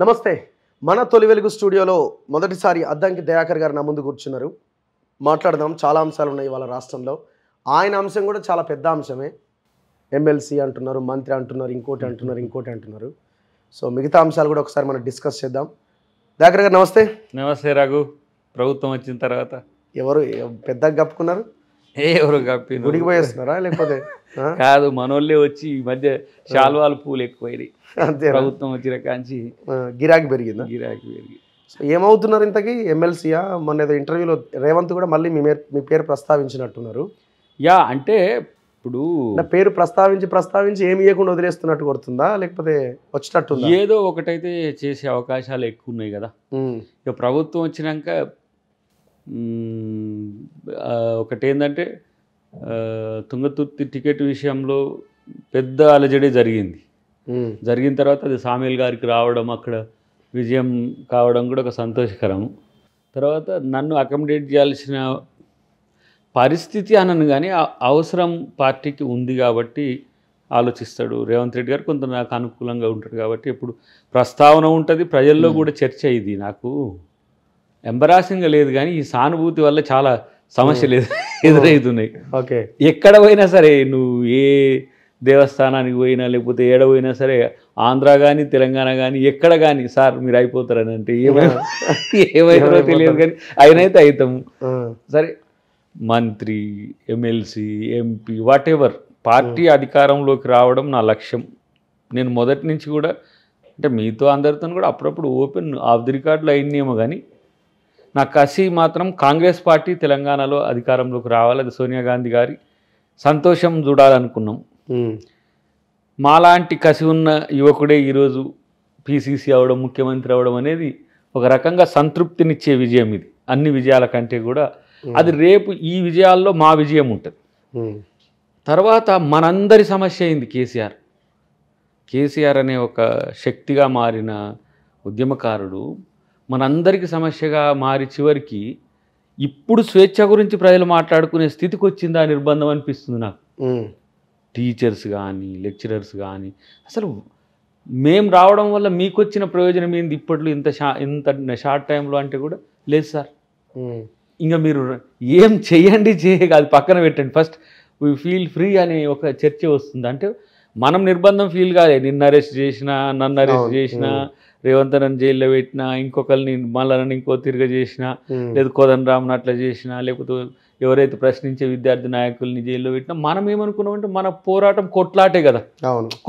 నమస్తే. మన తొలి వెలుగు స్టూడియోలో మొదటిసారి అద్దంకి దయాకర్ గారు నా ముందు కూర్చున్నారు. మాట్లాడదాం. చాలా అంశాలు ఉన్నాయి ఇవాళ రాష్ట్రంలో. ఆయన అంశం కూడా చాలా పెద్ద అంశమే. ఎమ్మెల్సీ అంటున్నారు, మంత్రి అంటున్నారు, ఇంకోటి అంటున్నారు. సో మిగతా అంశాలు కూడా ఒకసారి మనం డిస్కస్ చేద్దాం. దయాకర్ గారు నమస్తే. నమస్తే రఘు. ప్రభుత్వం వచ్చిన తర్వాత ఎవరు పెద్దగా కప్పుకున్నారు? ఎవరు కప్పి గుడికి పోయేస్తున్నారా లేకపోతే? కాదు, మనోళ్ళే వచ్చి ఈ మధ్య శాల్వాలు పూలు ఎక్కువైనాయి. అంతే. ప్రభుత్వం వచ్చిన కాంచి గిరాకీ పెరిగిందా? గిరాకీ పెరిగి. సో ఏమవుతున్నారు ఇంతకీ? ఎమ్మెల్సీయా? మొన్న ఏదో ఇంటర్వ్యూలో రేవంత్ కూడా మళ్ళీ మీ పేరు ప్రస్తావించినట్టున్నారు. అంటే ఇప్పుడు పేరు ప్రస్తావించి ఏమి ఇవ్వకుండా వదిలేస్తున్నట్టు కొడుతుందా లేకపోతే వచ్చేటట్టుందా? ఏదో ఒకటైతే చేసే అవకాశాలు ఎక్కువ ఉన్నాయి కదా. ఇక ప్రభుత్వం వచ్చినాక ఒకటేంటంటే తుంగతుర్తి టికెట్ విషయంలో పెద్ద అలజడి జరిగిన తర్వాత అది సామేల్ గారికి రావడం, అక్కడ విజయం కావడం కూడా ఒక సంతోషకరం. తర్వాత నన్ను అకామిడేట్ చేయాల్సిన పరిస్థితి అనను కానీ అవసరం పార్టీకి ఉంది కాబట్టి ఆలోచిస్తాడు రేవంత్ రెడ్డి గారు. కొంత నాకు అనుకూలంగా ఉంటాడు కాబట్టి ఇప్పుడు ప్రస్తావన ఉంటుంది, ప్రజల్లో కూడా చర్చ. ఇది నాకు ఎంబరాసింగ్గా లేదు కానీ ఈ సానుభూతి వల్ల చాలా సమస్యలు ఎదురవుతున్నాయి. ఓకే. ఎక్కడ పోయినా సరే, నువ్వు ఏ దేవస్థానానికి పోయినా లేకపోతే ఏడ పోయినా సరే, ఆంధ్ర కానీ తెలంగాణ కానీ ఎక్కడ కానీ సార్ మీరు అయిపోతారని అంటే ఏమైతారో తెలియదు కానీ అయినైతే అవుతాము. సరే, మంత్రి, MLC, MP, what ever, party అధికారంలోకి రావడం నా లక్ష్యం. నేను మొదటి నుంచి కూడా అంటే మీతో అందరితో కూడా అప్పుడప్పుడు ఓపెన్ ఆఫ్ ది రికార్డులో అయినేమో కానీ నా కసి మాత్రం కాంగ్రెస్ పార్టీ తెలంగాణలో అధికారంలోకి రావాలి. అది సోనియా గాంధీ గారి సంతోషం చూడాలనుకున్నాం. మాలాంటి కసి ఉన్న యువకుడే ఈరోజు పిసిసి అవడం, ముఖ్యమంత్రి అవడం అనేది ఒక రకంగా సంతృప్తినిచ్చే విజయం. ఇది అన్ని విజయాల కంటే కూడా అది రేపు ఈ విజయాల్లో మా విజయం ఉంటుంది. తర్వాత మనందరి సమస్య అయింది కేసీఆర్ అనే ఒక శక్తిగా మారిన ఉద్యమకారుడు మనందరికీ సమస్యగా మారి చివరికి ఇప్పుడు స్వేచ్ఛ గురించి ప్రజలు మాట్లాడుకునే స్థితికి వచ్చిందా నిర్బంధం అనిపిస్తుంది నాకు. టీచర్స్ కానీ లెక్చరర్స్ కానీ అసలు మేము రావడం వల్ల మీకు వచ్చిన ప్రయోజనం ఏంది ఇప్పట్లో ఇంత షార్ట్ టైంలో అంటే కూడా లేదు సార్. ఇంకా మీరు ఏం చెయ్యండి అది పక్కన పెట్టండి, ఫస్ట్ వీ ఫీల్ ఫ్రీ అనే ఒక చర్చ వస్తుంది. అంటే మనం నిర్బంధం ఫీల్ కాలే. నిన్ను అరెస్ట్ చేసినా, నన్ను అరెస్ట్ చేసినా, రేవంత్ నన్ను జైల్లో పెట్టినా, ఇంకొకరిని మళ్ళీ నన్ను ఇంకో తిరగ చేసినా, లేదు కోదండరామ్ని అట్లా చేసినా, లేకపోతే ఎవరైతే ప్రశ్నించే విద్యార్థి నాయకుల్ని జైల్లో పెట్టినా, మనం ఏమనుకున్నామంటే మన పోరాటం కొట్లాటే కదా.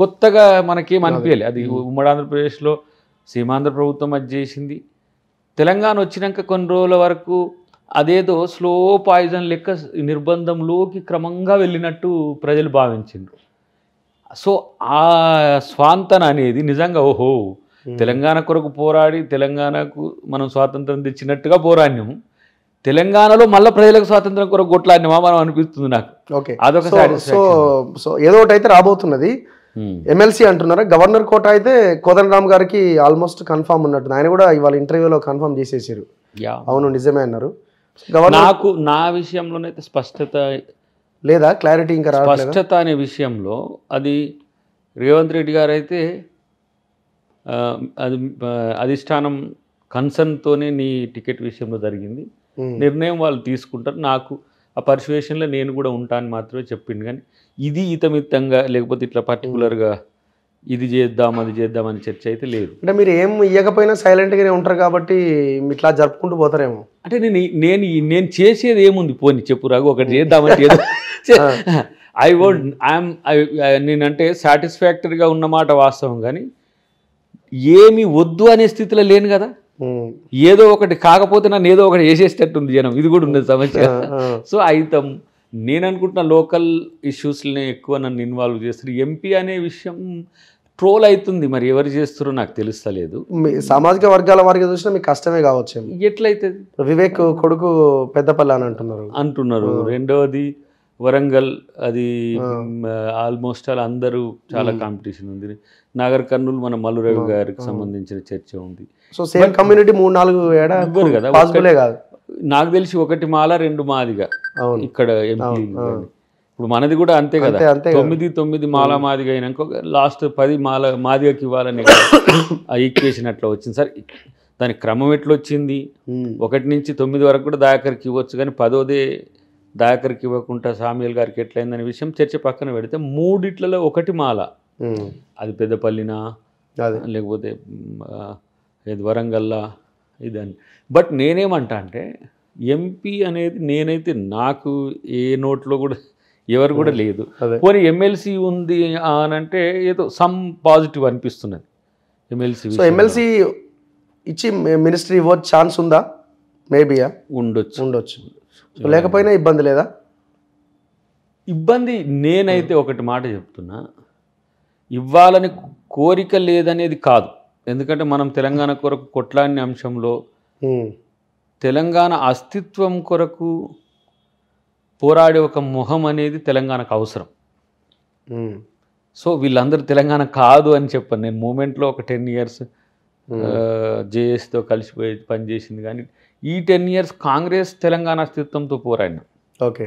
కొత్తగా మనకేం అనిపించలే. అది ఉమ్మడి ఆంధ్రప్రదేశ్లో సీమాంధ్ర ప్రభుత్వం అది చేసింది. తెలంగాణ వచ్చినాక కొన్ని రోజుల వరకు అదేదో స్లో పాయిజన్ లెక్క నిర్బంధంలోకి క్రమంగా వెళ్ళినట్టు ప్రజలు భావించిండ్రు. సో ఆ స్వాంతన అనేది నిజంగా ఓహో తెలంగాణ కొరకు పోరాడి తెలంగాణకు మనం స్వాతంత్రం తెచ్చినట్టుగా పోరాడినాము, తెలంగాణలో మళ్ళీ ప్రజలకు స్వాతంత్రం కొరకు కొట్లాడినామా మనం అనిపిస్తుంది నాకు. ఓకే, అదొక సో ఏదో ఒకటి అయితే రాబోతున్నది. ఎమ్మెల్సీ అంటున్నారా? గవర్నర్ కోట అయితే కోదండరామ్ గారికి ఆల్మోస్ట్ కన్ఫామ్ ఉన్నట్టు. ఆయన కూడా ఇవాళ ఇంటర్వ్యూలో కన్ఫామ్ చేసేసారు. అవును నిజమే అన్నారు. నాకు నా విషయంలోనైతే స్పష్టత లేదా, క్లారిటీ ఇంకా స్పష్టత అనే విషయంలో అది రేవంత్ రెడ్డి గారు అయితే అది అధిష్టానం కన్సర్న్తోనే నీ టికెట్ విషయంలో జరిగింది, నిర్ణయం వాళ్ళు తీసుకుంటారు, నాకు ఆ పర్సువేషన్లో నేను కూడా ఉంటాను మాత్రమే చెప్పిండు. కానీ ఇది ఇతమిత్తంగా లేకపోతే ఇట్లా పర్టికులర్గా ఇది చేద్దాం అది చేద్దాం అని చర్చ అయితే లేదు. అంటే మీరు ఏం ఇవ్వకపోయినా సైలెంట్గానే ఉంటారు కాబట్టి ఇట్లా జరుపుకుంటూ పోతారేమో. అంటే నేను చేసేది ఏముంది పోని చెప్పు రాగు, ఒకటి చేద్దామంటే నేనంటే సాటిస్ఫాక్టరీగా ఉన్నమాట వాస్తవం, కానీ ఏమి వద్దు అనే స్థితిలో లేను కదా. ఏదో ఒకటి కాకపోతే నన్ను ఏదో ఒకటి చేసేటట్టుంది జనం, ఇది కూడా ఉన్నది సమస్య. సో అయితం నేను అనుకుంటున్న లోకల్ ఇష్యూస్ని ఎక్కువ నన్ను ఇన్వాల్వ్ చేస్తారు. ఎంపీ అనే విషయం ట్రోల్ అవుతుంది, మరి ఎవరు చేస్తారో నాకు తెలుస్తలేదు. సామాజిక వర్గాల వారికి చూసినా మీకు కష్టమే కావచ్చు. ఎట్లయితే వివేక్ కొడుకు పెద్దపల్లి అని అంటున్నారు. రెండవది వరంగల్, అది ఆల్మోస్ట్ ఆల్ అందరూ చాలా కాంపిటీషన్ ఉంది. నాగర్ కర్నూలు మన మల్లు రవి గారికి సంబంధించిన చర్చ ఉంది. సో సేమ్ కమ్యూనిటీ 3-4 కదా, పాసిబులే కాదు. నాకు తెలిసి 1 మాల 2 మాదిగా ఇక్కడ ఎంపీ. ఇప్పుడు మనది కూడా అంతే కదా, అంతే కదా. 9 మాలా మాదిగ అయినాక లాస్ట్ 10 మాదిగకి ఇవ్వాలని ఆ ఈక్వేషన్ అట్లా వచ్చింది సార్. దాని క్రమం ఎట్లా వచ్చింది, 1 నుంచి 9 వరకు కూడా దయాకర్కి ఇవ్వచ్చు, కానీ 10వ దయాకర్కి ఇవ్వకుండా సామ్యుల్ గారికి ఎట్లయిందనే విషయం చర్చ పక్కన పెడితే 3 ఒకటి మాల, అది పెద్దపల్లినా లేకపోతే ఇది వరంగల్లా ఇదని. బట్ నేనేమంటా అంటే ఎంపీ అనేది నేనైతే నాకు ఏ నోట్లో కూడా ఎవరు కూడా లేదు. పోనీ ఎమ్మెల్సీ ఉంది అని అంటే ఏదో సమ్ పాజిటివ్ అనిపిస్తున్నది ఎమ్మెల్సీ ఇచ్చి మినిస్ట్రీ ఇవ్వచ్చు ఛాన్స్ ఉందా? మేబీయా ఉండొచ్చు. లేకపోయినా ఇబ్బంది లేదా? ఇబ్బంది నేనైతే ఒకటి మాట చెప్తున్నా, ఇవ్వాలని కోరిక లేదనేది కాదు. ఎందుకంటే మనం తెలంగాణ కొరకు కొట్లాడిన అంశంలో తెలంగాణ అస్తిత్వం కొరకు పోరాడే ఒక మొహం అనేది తెలంగాణకు అవసరం. సో వీళ్ళందరూ తెలంగాణ కాదు అని చెప్పాను నేను. మూమెంట్లో ఒక 10 years జేఎస్తో కలిసిపోయి పనిచేసింది, కానీ ఈ 10 years కాంగ్రెస్ తెలంగాణ అస్తిత్వంతో పోరాడిన. ఓకే,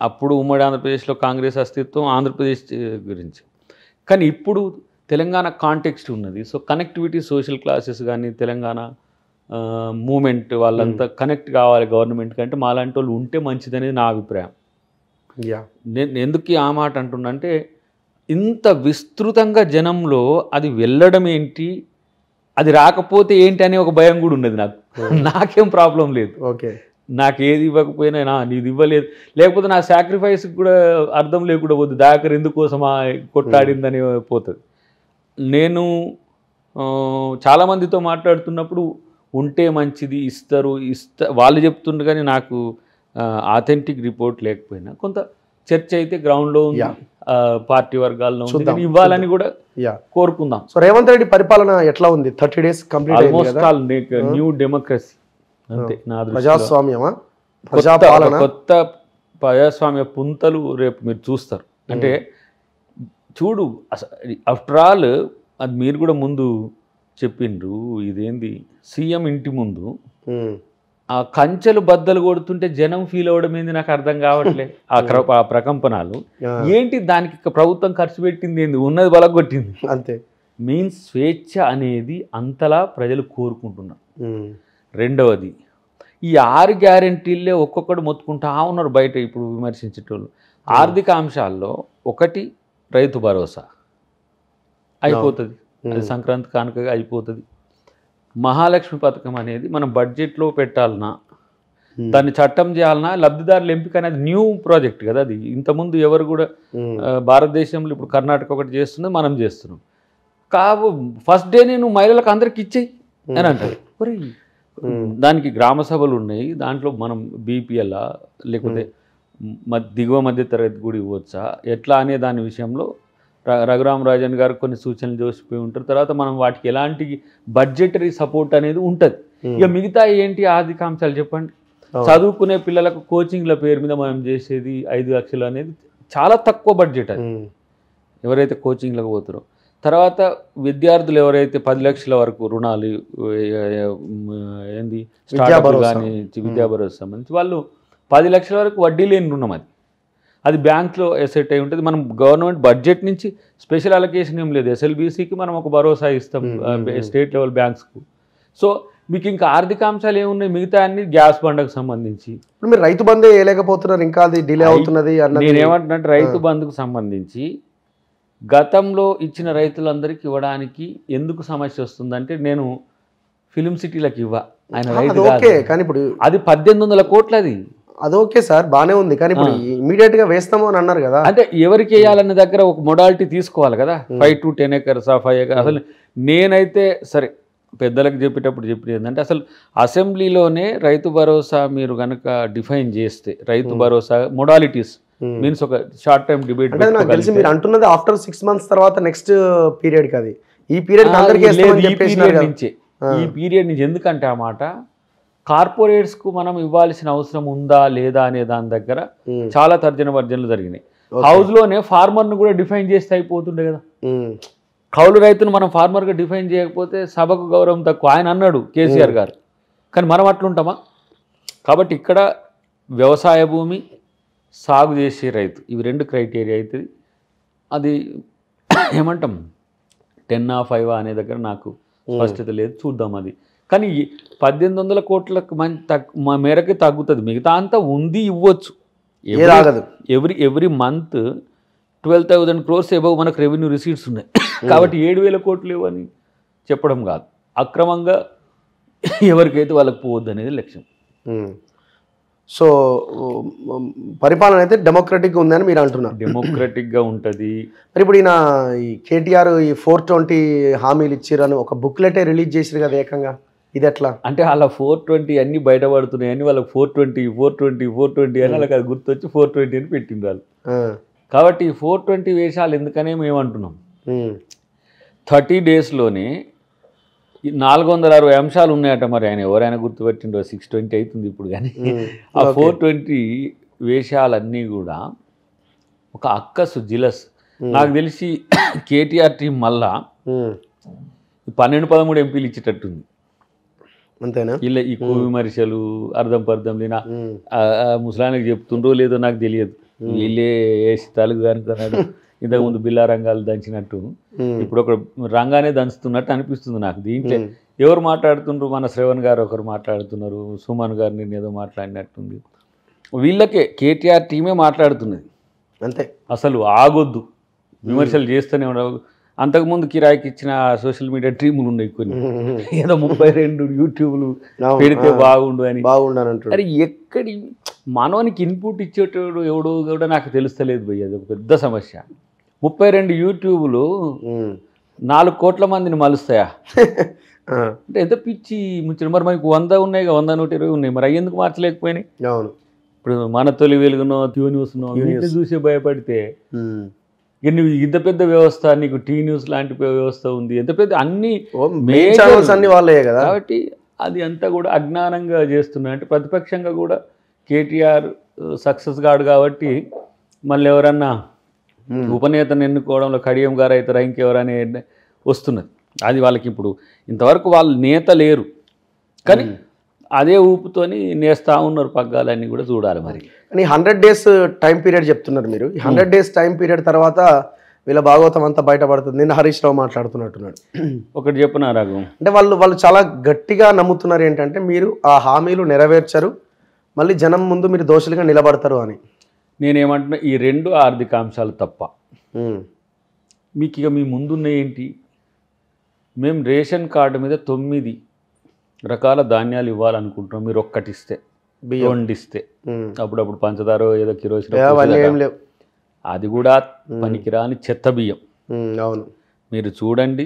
అప్పుడు ఉమ్మడి ఆంధ్రప్రదేశ్లో కాంగ్రెస్ అస్తిత్వం ఆంధ్రప్రదేశ్ గురించి, కానీ ఇప్పుడు తెలంగాణ కాంటెక్స్ట్ ఉన్నది. సో కనెక్టివిటీ సోషల్ క్లాసెస్ కానీ తెలంగాణ మూమెంట్ వాళ్ళంతా కనెక్ట్ కావాలి గవర్నమెంట్ కంటే మాలాంటి వాళ్ళు ఉంటే మంచిదనేది నా అభిప్రాయం. నేను ఎందుకు ఆ మాట అంటున్నా అంటే ఇంత విస్తృతంగా జనంలో అది వెళ్ళడం ఏంటి, అది రాకపోతే ఏంటి అనే ఒక భయం కూడా ఉన్నది నాకు. నాకేం ప్రాబ్లం లేదు, ఓకే, నాకు ఏది ఇవ్వకపోయినా నీది ఇవ్వలేదు, లేకపోతే నా సాక్రిఫైస్కి కూడా అర్థం లేకుండా పోతుంది. దాకర్ ఎందుకోసమా కొట్లాడిందని పోతుంది. నేను చాలామందితో మాట్లాడుతున్నప్పుడు ఉంటే మంచిది, వాళ్ళు చెప్తుండ్రు, కానీ నాకు ఆథెంటిక్ రిపోర్ట్ లేకపోయినా కొంత చర్చ అయితే గ్రౌండ్లో ఉంది, పార్టీ వర్గాల్లో ఉంది, ఇవ్వాలని కూడా కోరుకుందాం. సో రేవంత్ రెడ్డి పరిపాలన ఎట్లా ఉంది? 30 days complete almost new democracy అంతే నా ప్రజాస్వామ్యమా, కొత్త ప్రజాస్వామ్య పుంతలు రేపు మీరు చూస్తారు. అంటే చూడు, ఆఫ్టర్ ఆల్ అది మీరు కూడా ముందు చెప్పిండ్రు, ఇదేంది సీఎం ఇంటి ముందు ఆ కంచెలు బద్దలు కొడుతుంటే జనం ఫీల్ అవ్వడం ఏంది నాకు అర్థం కావట్లే. ఆ ప్రకంపనాలు ఏంటి, దానికి ప్రభుత్వం ఖర్చు పెట్టింది ఏంది, ఉన్నది బలగొట్టింది అంతే. మీన్స్ స్వేచ్ఛ అనేది అంతలా ప్రజలు కోరుకుంటున్నారు. రెండవది ఈ 6 గ్యారెంటీలే ఒక్కొక్కడు మొత్తుకుంటా ఉన్నారు బయట ఇప్పుడు విమర్శించేటోళ్ళు. ఆర్థిక అంశాల్లో ఒకటి రైతు భరోసా అయిపోతుంది, అది సంక్రాంతి కానుకగా అయిపోతుంది. మహాలక్ష్మి పథకం అనేది మనం బడ్జెట్లో పెట్టాలన్నా, దాన్ని చట్టం చేయాలన్నా, లబ్ధిదారుల ఎంపిక అనేది న్యూ ప్రాజెక్ట్ కదా అది. ఇంతకుముందు ఎవరు కూడా భారతదేశంలో ఇప్పుడు కర్ణాటక ఒకటి చేస్తున్నది, మనం చేస్తున్నాం. ఫస్ట్ డే నేను మహిళలకు అందరికి ఇచ్చేయి అని అంటారు. మరి దానికి గ్రామ సభలు ఉన్నాయి, దాంట్లో మనం బీపీఎల్ లేకపోతే దిగువ మధ్య తరగతి కూడా ఇవ్వచ్చా ఎట్లా అనే దాని విషయంలో రఘురామరాజన్ గారు కొన్ని సూచనలు చూసిపోయి ఉంటారు. తర్వాత మనం వాటికి ఎలాంటి బడ్జెటరీ సపోర్ట్ అనేది ఉంటుంది. ఇక మిగతా ఏంటి ఆర్థిక అంశాలు చెప్పండి. చదువుకునే పిల్లలకు కోచింగ్ల పేరు మీద మనం చేసేది 5 లక్షలు అనేది చాలా తక్కువ బడ్జెట్ అది, ఎవరైతే కోచింగ్లకు పోతారో. తర్వాత విద్యార్థులు ఎవరైతే 10 లక్షల వరకు రుణాలు ఏంది స్టార్ట్అప్ కానీ విద్యా భరోసా సంబంధించి వాళ్ళు 10 లక్షల వరకు వడ్డీ లేని రుణం అది బ్యాంక్లో ఎసెట్ అయి ఉంటుంది. మనం గవర్నమెంట్ బడ్జెట్ నుంచి స్పెషల్ అలొకేషన్ ఏం లేదు. ఎస్ఎల్బీసీకి మనం ఒక భరోసా ఇస్తాం స్టేట్ లెవెల్ బ్యాంక్స్కు. సో మీకు ఇంకా ఆర్థిక అంశాలు ఏమున్నాయి, మిగతా అన్ని గ్యాస్ బండకు సంబంధించి. మీరు రైతు బంధే వేయలేకపోతున్నారు, ఇంకా అది డిలే అవుతున్నది. నేనేమంటున్నట్టు రైతు బంధుకు సంబంధించి గతంలో ఇచ్చిన రైతులందరికీ ఇవ్వడానికి ఎందుకు సమస్య వస్తుందంటే, నేను ఫిలిం సిటీలకు ఆయన రైతు కానీ ఇప్పుడు అది 1800 కోట్లు అది ఓకే సార్, బాగానే ఉంది. కానీ ఇప్పుడు ఇమీడియట్ గా వేస్తాము అని అన్నారు కదా. అంటే ఎవరికి వేయాలన్న దగ్గర ఒక మొడాలిటీ తీసుకోవాలి కదా. 5 to 10 acres 5 acres. అసలు నేనైతే సరే పెద్దలకు చెప్పేటప్పుడు చెప్పేది ఏంటంటే, అసలు అసెంబ్లీలోనే రైతు భరోసా మీరు కనుక డిఫైన్ చేస్తే, రైతు భరోసా మొడాలిటీస్ మీన్స్ ఒక షార్ట్ టైం డిబేట్. నాకు తెలిసి మీరు అంటున్నది ఆఫ్టర్ 6 months తర్వాత నెక్స్ట్ పీరియడ్ కాదు, ఈ పీరియడ్ ఈ పీరియడ్ నుంచి. ఎందుకంటే ఆ మాట కార్పొరేట్స్కు మనం ఇవ్వాల్సిన అవసరం ఉందా లేదా అనే దాని దగ్గర చాలా తర్జన భర్జనలు జరిగినాయి. హౌస్లోనే ఫార్మర్ను కూడా డిఫైన్ చేస్తే అయిపోతుండే కదా. కౌలు రైతును మనం ఫార్మర్గా డిఫైన్ చేయకపోతే సభకు గౌరవం తక్కువ ఆయన అన్నాడు కేసీఆర్ గారు. కానీ మనం అట్లుంటామా? కాబట్టి ఇక్కడ వ్యవసాయ భూమి, సాగు చేసే రైతు, ఇవి రెండు క్రైటీరియా అవుతుంది. అది ఏమంటాం 10-5 అనే దగ్గర నాకు స్పష్టత లేదు, చూద్దాం. అది కానీ 1800 కోట్లకు మేరకి తగ్గుతుంది, మిగతా అంతా ఉంది, ఇవ్వచ్చు. ఎవ్రీ మంత్ 12,000 crores ఎబవ్ మనకు రెవెన్యూ రిసీట్స్ ఉన్నాయి. కాబట్టి 7,000 కోట్లు ఇవ్వని చెప్పడం కాదు, అక్రమంగా ఎవరికైతే వాళ్ళకి పోవద్దు అనేది లక్ష్యం. సో పరిపాలన అయితే డెమోక్రటిక్గా ఉందని మీరు అంటున్నారు. డెమోక్రటిక్గా ఉంటుంది. మరి ఇప్పుడు ఈయన ఈ కేటీఆర్ ఈ 420 హామీలు ఇచ్చిరని ఒక బుక్లెటే రిలీజ్ చేసిరు కదా ఏకంగా, ఇది ఎట్లా అంటే అలా 420 అన్నీ బయటపడుతున్నాయని వాళ్ళకి 420 అని వాళ్ళకి అది గుర్తొచ్చి 420 అని పెట్టింది వాళ్ళు. కాబట్టి 420 వేషాలు ఎందుకనే మేము అంటున్నాం. 30 daysలోనే 460 అంశాలు ఉన్నాయట. మరి ఆయన ఎవరైనా గుర్తుపెట్టిండో, 620 అవుతుంది ఇప్పుడు. కానీ ఆ 420 వేషాలన్నీ కూడా ఒక అక్కసు జిలస్. నాకు తెలిసి కేటీఆర్ టీం మళ్ళా 12-13 ఎంపీలు ఇచ్చేటట్టుంది. అంతేనా? ఇలా ఈ కో విమర్శలు అర్థం పర్థం లేనా ముసలానికి చెప్తుండ్రో లేదో నాకు తెలియదు. వీళ్ళే వేసి తలుగు అనుకున్నాడు, ఇంతకుముందు బిల్లా రంగాలు దంచినట్టు ఇప్పుడు ఒక రంగానే దంచుతున్నట్టు అనిపిస్తుంది నాకు. దీంట్లో ఎవరు మాట్లాడుతుండ్రు? మన శ్రవణ్ గారు ఒకరు మాట్లాడుతున్నారు, సుమన్ గారు నేను ఏదో మాట్లాడినట్టుంది. వీళ్ళకే కేటీఆర్ టీమే మాట్లాడుతున్నది. అంతే, అసలు ఆగొద్దు, విమర్శలు చేస్తూనే ఉండవు. అంతకుముందు కిరాయికి ఇచ్చిన సోషల్ మీడియా టీములు ఉన్నాయి కొన్ని, ఏదో 32 యూట్యూబ్లు పెడితే బాగుండు అని. అరే ఎక్కడి మనవానికి ఇన్పుట్ ఇచ్చేటోడు ఎవడో కూడా నాకు తెలుస్తలేదు భయ్య, అది ఒక పెద్ద సమస్య. 32 యూట్యూబ్లు 4 కోట్ల మందిని మలుస్తాయా? అంటే ఎంత పిచ్చి ముచ్చిన. మరి మనకు 100 ఉన్నాయి, 100-120 ఉన్నాయి, మరి ఎందుకు మార్చలేకపోయినాయి? ఇప్పుడు మన తొలి వెలుగునో ట్యూ న్యూస్నో చూసే భయపడితే నువ్వు ఇంత పెద్ద వ్యవస్థ, నీకు టీ న్యూస్ లాంటి వ్యవస్థ ఉంది, ఎంత పెద్ద అన్ని వాళ్ళే కదా. కాబట్టి అది అంతా కూడా అజ్ఞానంగా చేస్తున్నా. అంటే ప్రతిపక్షంగా కూడా కేటీఆర్ సక్సెస్ కాడు కాబట్టి మళ్ళీ ఎవరన్నా ఉపనేతను ఎన్నుకోవడంలో కడియం గారు అవుతారా ఇంకెవరనే వస్తున్నది. అది వాళ్ళకి ఇప్పుడు ఇంతవరకు వాళ్ళు నేత లేరు, కానీ అదే ఊపుతోని నేస్తా ఉన్నారు పగ్గాలన్నీ కూడా చూడాలి. మరి కానీ 100 days టైం పీరియడ్ చెప్తున్నారు మీరు. ఈ 100 days టైం పీరియడ్ తర్వాత వీళ్ళ భాగవతం అంతా బయటపడుతుంది. నిన్న హరీష్ రావు మాట్లాడుతున్నట్టున్నాడు. ఒకటి చెప్పిన రాఘు, అంటే వాళ్ళు చాలా గట్టిగా నమ్ముతున్నారు ఏంటంటే మీరు ఆ హామీలు నెరవేర్చరు, మళ్ళీ జనం ముందు మీరు దోషులుగా నిలబడతారు అని. నేనేమంటున్నా, ఈ 2 ఆర్థిక అంశాలు తప్ప మీకు ఇక మీ ముందున్న ఏంటి? మేము రేషన్ కార్డు మీద 9 రకాల ధాన్యాలు ఇవ్వాలనుకుంటున్నాం. మీరు ఒక్కటిస్తే, 2 ఇస్తే, అప్పుడప్పుడు పంచదార ఏదో కిరోసిన్, అది కూడా పనికిరాని చెత్త బియ్యం. అవును, మీరు చూడండి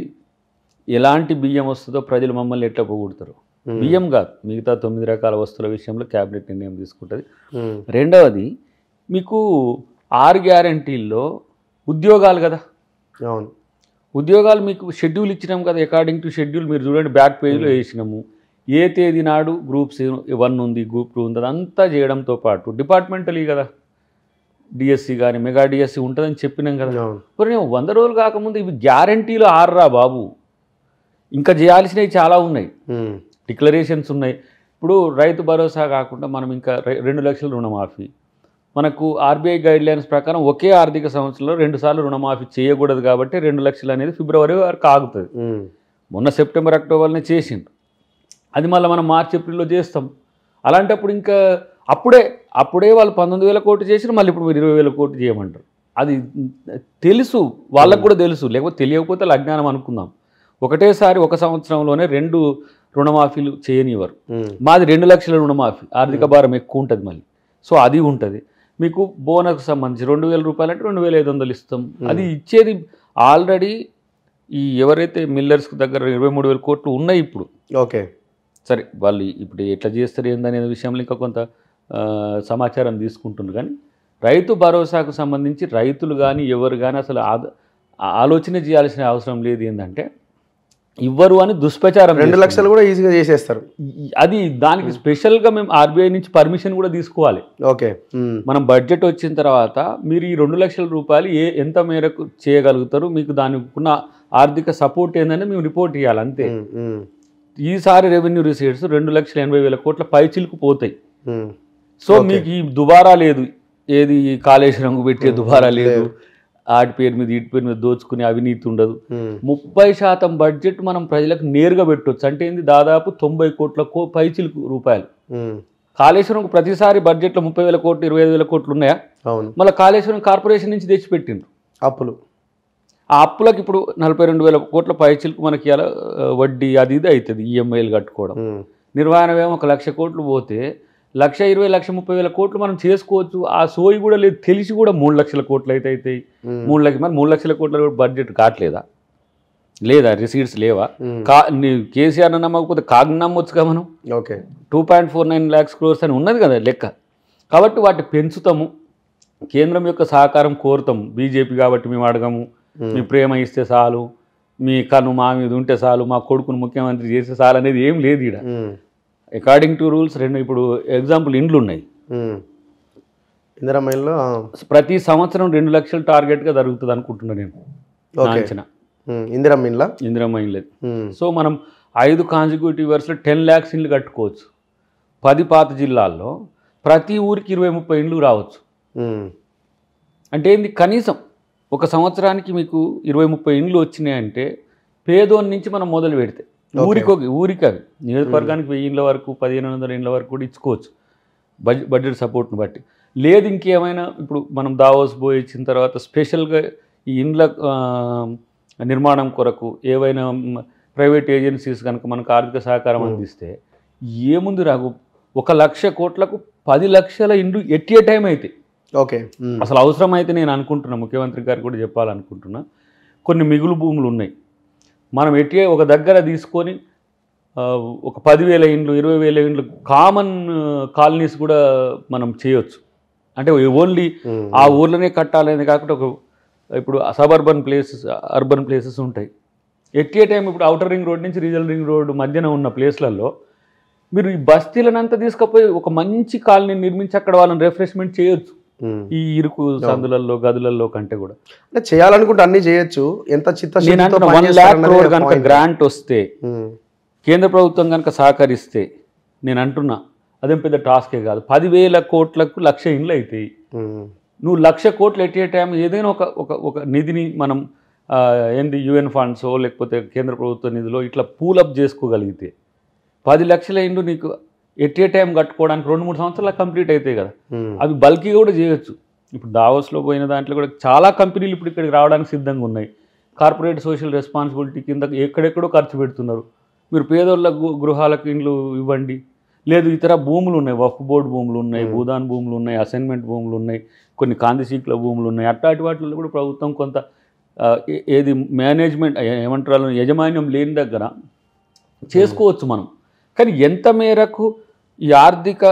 ఎలాంటి బియ్యం వస్తుందో, ప్రజలు మమ్మల్ని ఎట్లా పోగొడతారు. బియ్యం కాదు, మిగతా 9 రకాల వస్తువుల విషయంలో క్యాబినెట్ నిర్ణయం తీసుకుంటుంది. రెండవది, మీకు 6 గ్యారంటీల్లో ఉద్యోగాలు కదా. అవును, ఉద్యోగాలు మీకు షెడ్యూల్ ఇచ్చినాం కదా, అకార్డింగ్ టు షెడ్యూల్. మీరు చూడండి బ్యాక్ పేజ్లో వేసినాము, ఏ తేదీ నాడు గ్రూప్స్ 1 ఉంది, గ్రూప్ 2 ఉంది, అదంతా చేయడంతో పాటు డిపార్ట్మెంటలీ కదా, డిఎస్సి కానీ మెగా డిఎస్సి ఉంటుందని చెప్పినాం కదా. మరి 100 రోజులు కాకముందు ఇవి గ్యారంటీలు 6 బాబు, ఇంకా చేయాల్సినవి చాలా ఉన్నాయి, డిక్లరేషన్స్ ఉన్నాయి. ఇప్పుడు రైతు భరోసా కాకుండా మనం ఇంకా 2 లక్షల రుణమాఫీ, మనకు ఆర్బీఐ గైడ్లైన్స్ ప్రకారం ఒకే ఆర్థిక సంవత్సరంలో 2 సార్లు రుణమాఫీ చేయకూడదు. కాబట్టి 2 లక్షలు అనేది ఫిబ్రవరి వరకు ఆగుతుంది. మొన్న సెప్టెంబర్ అక్టోబర్నే చేసిండు, అది మళ్ళీ మనం మార్చి ఏప్రిల్లో చేస్తాం. అలాంటప్పుడు ఇంకా అప్పుడే వాళ్ళు 19,000 కోట్లు చేసి మళ్ళీ ఇప్పుడు మీరు 20,000 కోట్లు చేయమంటారు. అది తెలుసు, వాళ్ళకు కూడా తెలుసు, లేకపోతే తెలియకపోతే అజ్ఞానం అనుకుందాం. ఒకటేసారి ఒక సంవత్సరంలోనే 2 రుణమాఫీలు చేయనివ్వరు. మాది 2 లక్షల రుణమాఫీ, ఆర్థిక భారం ఎక్కువ ఉంటుంది మళ్ళీ. సో అది ఉంటుంది. మీకు బోనస్కి సంబంధించి 2,000 రూపాయలు అంటే 2,500 ఇస్తాం. అది ఇచ్చేది ఆల్రెడీ ఈ ఎవరైతే మిల్లర్స్కి దగ్గర 23,000 కోట్లు ఉన్నాయి ఇప్పుడు. ఓకే, సరే, వాళ్ళు ఇప్పుడు ఎట్లా చేస్తారు ఏందనే విషయంలో ఇంకా కొంత సమాచారం తీసుకుంటున్నారు. కానీ రైతు భరోసాకు సంబంధించి రైతులు కానీ ఎవరు కానీ అసలు ఆలోచన చేయాల్సిన అవసరం లేదు. ఏంటంటే ఇవ్వరు అని దుష్ప్రచారం. 2 లక్షలు కూడా ఈజీగా చేసేస్తారు. అది దానికి స్పెషల్గా మేము ఆర్బీఐ నుంచి పర్మిషన్ కూడా తీసుకోవాలి. ఓకే, మనం బడ్జెట్ వచ్చిన తర్వాత మీరు ఈ 2 లక్షల రూపాయలు ఎంత మేరకు చేయగలుగుతారు, మీకు దానికి ఉన్న ఆర్థిక సపోర్ట్ ఏందని మేము రిపోర్ట్ ఇవ్వాలి అంతే. ఈసారి రెవెన్యూ రిసీట్స్ 2,80,000 కోట్ల పైచిలకు పోతాయి. సో మీకు ఈ దుబారా లేదు. ఏది కాళేశ్వరంకు పెట్టే దుబారా లేదు, ఆటి పేరు మీద వీటి పేరు మీద దోచుకునే అవినీతి ఉండదు. 30% బడ్జెట్ మనం ప్రజలకు నేరుగా పెట్టవచ్చు. అంటే ఏంది, దాదాపు 90 కోట్ల పైచిలకు రూపాయలు. కాళేశ్వరంకు ప్రతిసారి బడ్జెట్లో 30,000 కోట్లు 25,000 కోట్లు ఉన్నాయా? మళ్ళీ కాళేశ్వరం కార్పొరేషన్ నుంచి తెచ్చిపెట్టిండ్రు అప్పులు. ఆ అప్పులకు ఇప్పుడు 42,000 కోట్ల పైచిలకు మనకి ఇలా వడ్డీ అది ఇది అవుతుంది, ఈఎంఐలు కట్టుకోవడం. నిర్వహణ ఏమో 1,00,000 కోట్లు పోతే 1,20,000 1,30,000 కోట్లు మనం చేసుకోవచ్చు. ఆ సోయి కూడా లేదు, తెలిసి కూడా 3 లక్షల కోట్లు అయితే అవుతాయి. 3 లక్షల కోట్ల బడ్జెట్ కావట్లేదా? లేదా రిసీట్స్ లేవా? కేసీఆర్ నమ్మకపోతే కాగ్ని నమ్మొచ్చుగా మనం. ఓకే, 2.49 lakhs crores అని ఉన్నది కదా లెక్క. కాబట్టి వాటి పెంచుతాము, కేంద్రం యొక్క సహకారం కోరుతాము. బీజేపీ కాబట్టి మేము అడగము, మీ ప్రేమ ఇస్తే చాలు, మీ కను మా మీద ఉంటే చాలు, మా కొడుకును ముఖ్యమంత్రి చేస్తే చాలు అనేది ఏం లేదు ఇక్కడ. అకార్డింగ్ టు రూల్స్ ఇప్పుడు ఎగ్జాంపుల్ ఇండ్లు ఉన్నాయి, ఇందిరమ్మ ప్రతి సంవత్సరం 2 లక్షలు టార్గెట్గా జరుగుతుంది అనుకుంటున్నాను నేను అంచనా. ఇందిరమ్మ ఇండ్లు. సో మనం 5 కాన్సిక్యూటివ్ ఇయర్స్లో 10 lakhs ఇండ్లు కట్టుకోవచ్చు. 10 పాత జిల్లాల్లో ప్రతి ఊరికి 20-30 ఇండ్లు రావచ్చు. అంటే ఏంది, కనీసం ఒక సంవత్సరానికి మీకు 20-30 ఇండ్లు వచ్చినాయంటే పేదోని నుంచి మనం మొదలు పెడితే ఊరికి అవి నియోజకవర్గానికి 1000 ఇండ్ల వరకు 1,500 ఇండ్ల వరకు కూడా ఇచ్చుకోవచ్చు బడ్జెట్ సపోర్ట్ని బట్టి. లేదు ఇంకేమైనా ఇప్పుడు మనం దావోస్ పోయి ఇచ్చిన తర్వాత స్పెషల్గా ఈ ఇండ్ల నిర్మాణం కొరకు ఏవైనా ప్రైవేట్ ఏజెన్సీస్ కనుక మనకు ఆర్థిక సహకారం అందిస్తే ఏముంది రాగు, 1,00,000 కోట్లకు 10 లక్షల ఇండ్లు ఎట్ ఏ టైం అయితే. ఓకే, అసలు అవసరం అయితే నేను అనుకుంటున్నా, ముఖ్యమంత్రి గారు కూడా చెప్పాలనుకుంటున్నా, కొన్ని మిగులు భూములు ఉన్నాయి, మనం ఒక దగ్గర తీసుకొని ఒక 10,000 ఇండ్లు 20,000 ఇండ్లు కామన్ కాలనీస్ కూడా మనం చేయొచ్చు. అంటే ఓన్లీ ఆ ఊర్లోనే కట్టాలనేది కాకుండా ఇప్పుడు సబర్బన్ ప్లేసెస్ అర్బన్ ప్లేసెస్ ఉంటాయి. ఎట్ ఏ టైం ఇప్పుడు అవుటర్ రింగ్ రోడ్ నుంచి రీజనల్ రింగ్ రోడ్ మధ్యన ఉన్న ప్లేస్లలో మీరు ఈ బస్తీలనంతా తీసుకుపోయి ఒక మంచి కాలనీ నిర్మించి అక్కడ వాళ్ళని రిఫ్రెష్మెంట్ చేయొచ్చు. ఈ ఇరుకు సందులలో గదులలో కంటే కూడా చేయాలనుకుంటే అన్ని చేయొచ్చు. ఎంత చిత్తశుద్ధితో 1 lakh crore కనుక గ్రాంట్ వస్తే, కేంద్ర ప్రభుత్వం కనుక సహకరిస్తే, నేను అంటున్నా అదేం పెద్ద టాస్కే కాదు. 10,000 కోట్లకు 1,00,000 ఇండ్లు అవుతాయి. నువ్వు 1,00,000 కోట్లు ఎట్ ఏ టైం ఏదైనా ఒక నిధిని మనం ఏంది యుఎన్ ఫండ్సో లేకపోతే కేంద్ర ప్రభుత్వ నిధిలో ఇట్లా పూలప్ చేసుకోగలిగితే 10 లక్షల ఇండ్లు నీకు ఎట్ ఏ టైం కట్టుకోవడానికి 2-3 సంవత్సరాలు కంప్లీట్ అవుతాయి కదా. అవి బల్కీగా కూడా చేయొచ్చు. ఇప్పుడు దావోస్లో పోయిన దాంట్లో కూడా చాలా కంపెనీలు ఇప్పుడు ఇక్కడికి రావడానికి సిద్ధంగా ఉన్నాయి. కార్పొరేట్ సోషల్ రెస్పాన్సిబిలిటీ కింద ఎక్కడెక్కడో ఖర్చు పెడుతున్నారు. మీరు పేదోళ్ళ గృహాలకు ఇండ్లు ఇవ్వండి. లేదు ఇతర భూములు ఉన్నాయి, వక్ఫ్ బోర్డు భూములు ఉన్నాయి, భూదాన్ భూములు ఉన్నాయి, అసైన్మెంట్ భూములు ఉన్నాయి, కొన్ని కాందిశీకుల భూములు ఉన్నాయి. అట్లాంటి వాటిలో కూడా ప్రభుత్వం కొంత ఏది మేనేజ్మెంట్ ఏమంటారు యజమాన్యం లేని దగ్గర చేసుకోవచ్చు మనం. కానీ ఎంత మేరకు ఈ ఆర్థిక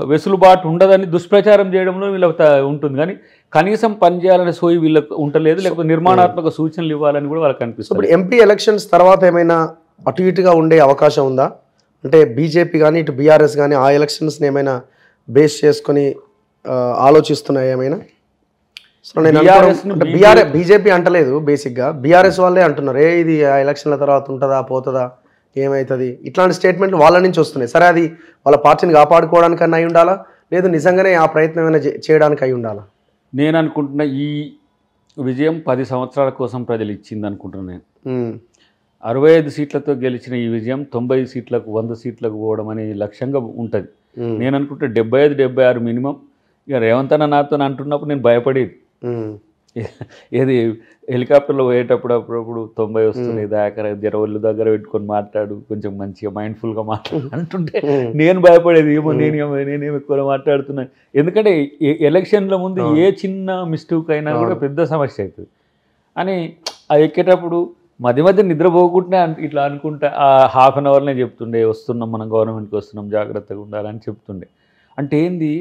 వెసులుబాటు ఉండదని దుష్ప్రచారం చేయడంలో వీళ్ళకి ఉంటుంది. కానీ కనీసం పనిచేయాలనే సోయి వీళ్ళకి ఉండలేదు, లేకపోతే నిర్మాణాత్మక సూచనలు ఇవ్వాలని కూడా వాళ్ళకి అనిపిస్తుంది. ఇప్పుడు ఎంపీ ఎలక్షన్స్ తర్వాత ఏమైనా అటు ఇటుగా ఉండే అవకాశం ఉందా? అంటే బీజేపీ కానీ ఇటు బీఆర్ఎస్ కానీ ఆ ఎలక్షన్స్ని ఏమైనా బేస్ చేసుకొని ఆలోచిస్తున్నాయి ఏమైనా? బీజేపీ అంటలేదు, బేసిక్గా బీఆర్ఎస్ వాళ్ళే అంటున్నారు ఇది ఆ ఎలక్షన్ల తర్వాత ఉంటుందా పోతుందా ఏమవుతుంది ఇట్లాంటి స్టేట్మెంట్లు వాళ్ళ నుంచి వస్తున్నాయి. సరే అది వాళ్ళ పార్టీని కాపాడుకోవడానికన్నా అయి ఉండాలా, లేదు నిజంగానే ఆ ప్రయత్నం ఏమైనా చేయడానికి అయి ఉండాలా? నేను అనుకుంటున్నా ఈ విజయం 10 సంవత్సరాల కోసం ప్రజలు ఇచ్చింది అనుకుంటున్నాను. 65 సీట్లతో గెలిచిన ఈ విజయం 90 సీట్లకు 100 సీట్లకు పోవడం అనే లక్ష్యంగా ఉంటుంది. నేను అనుకుంటే 75-76 మినిమం. ఇక రేవంత్ అన్న నాతో అంటున్నప్పుడు నేను భయపడేది, ఏది హెలికాప్టర్లో పోయేటప్పుడు అప్పుడప్పుడు 90 వస్తున్నాయి దాకా ఒళ్ళు దగ్గర పెట్టుకొని మాట్లాడు, కొంచెం మంచిగా మైండ్ఫుల్గా మాట్లాడు అంటుంటే నేను భయపడేది, ఏమో నేనేం ఎక్కువ మాట్లాడుతున్నాను. ఎందుకంటే ఎలక్షన్ల ముందు ఏ చిన్న మిస్టేక్ అయినా కూడా పెద్ద సమస్య అవుతుంది అని అది ఎక్కేటప్పుడు మధ్య మధ్య నిద్రపోకుంటే ఇట్లా అనుకుంటా ఆ హాఫ్ అన్ అవర్నే చెప్తుండే వస్తున్నాం మనం గవర్నమెంట్కి వస్తున్నాం జాగ్రత్తగా ఉండాలని చెప్తుండే. అంటే ఏంది